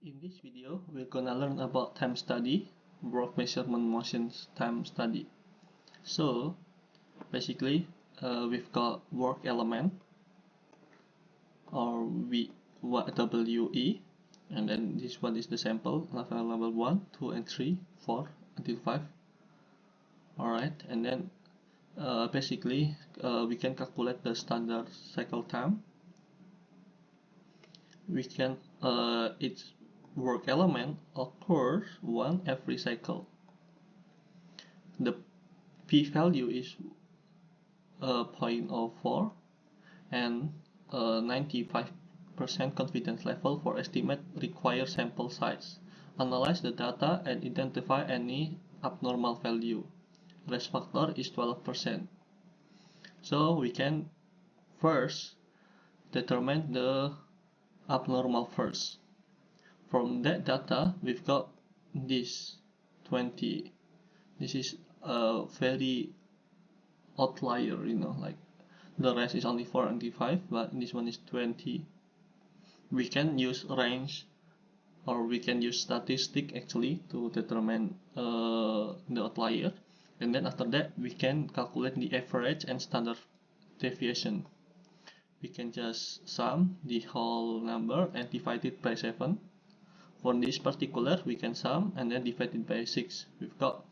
In this video, we're gonna learn about time study, work measurement motions time study. So basically, we've got work element or WE, and then this one is the sample level 1, 2, and 3, 4 until 5. Alright, and then basically we can calculate the standard cycle time. We can each work element occurs one every cycle. The p-value is 0.04 and 95% confidence level for estimate required sample size. Analyze the data and identify any abnormal value. Rest factor is 12%. So we can first determine the abnormal first. From that data, we've got this 20. This is a very outlier, like the rest is only 4 and 5, but this one is 20. We can use range or we can use statistic actually to determine the outlier, and then after that we can calculate the average and standard deviation. We can just sum the whole number and divide it by 7. For this particular, we can sum and then divide it by 6. We've got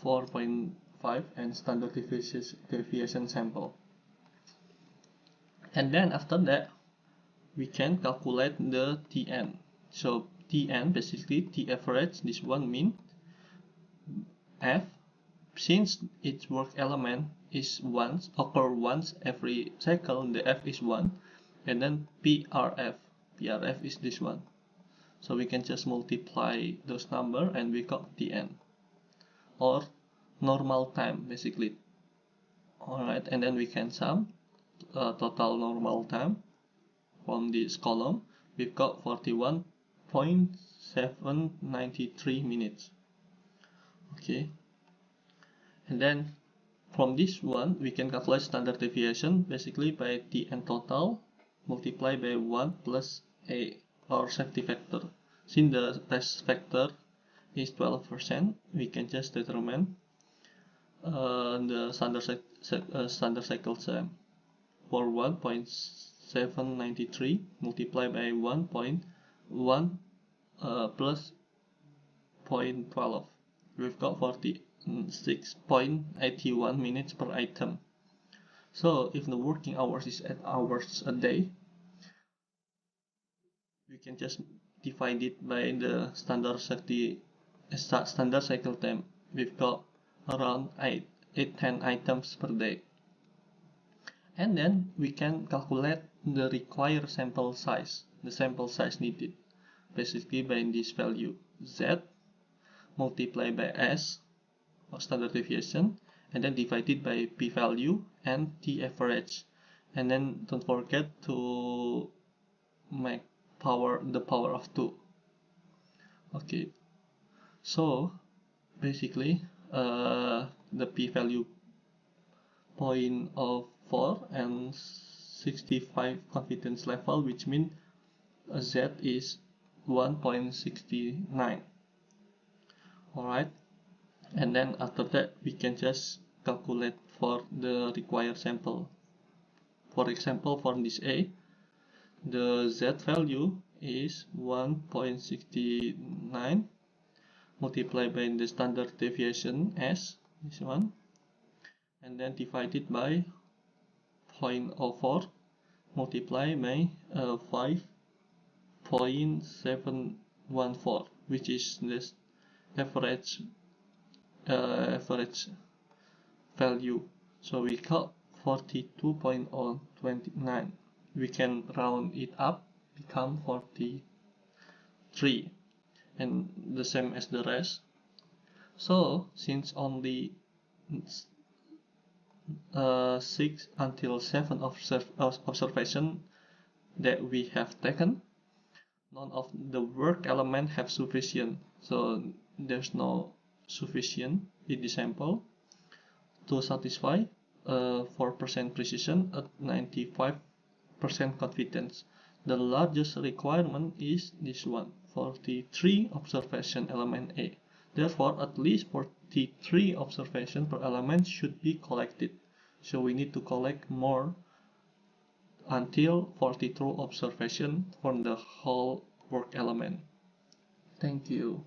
4.5 and standard deviation sample. And then after that, we can calculate the Tn. So Tn basically T average, this one mean F, since each work element is occur once every cycle, the F is 1, and then PRF is this one. So we can just multiply those number and we got Tn, or normal time basically. Alright, and then we can sum total normal time from this column. We've got 41.793 minutes. Okay, and then from this one we can calculate standard deviation basically by Tn total multiplied by 1 plus A, or safety factor. Since the test factor is 12%, we can just determine the standard cycle time for 1.793 multiplied by 1.1 plus 0.12. We've got 46.81 minutes per item. So if the working hours is 8 hours a day, we can just divide it by the standard cycle time. We've got around 10 items per day. And then we can calculate the required sample size, the sample size needed, basically by this value Z multiplied by S, or standard deviation, and then divided by p-value and T average. And then don't forget to make the power of 2. Okay, so basically the p-value 0.04 and 65 confidence level, which means Z is 1.69. Alright, and then after that we can just calculate for the required sample. For example, for this A, the Z value is 1.69 multiplied by the standard deviation S, this one, and then divided by 0.04 multiplied by 5.714, which is this average value. So we got 42.029. We can round it up, become 43, and the same as the rest. So since only 6 until 7 observation that we have taken, none of the work element have sufficient. So there's no sufficient in the sample to satisfy 4% precision at 95% confidence. The largest requirement is this one, 43 observation element A. Therefore, at least 43 observations per element should be collected. So we need to collect more until 42 observations from the whole work element. Thank you.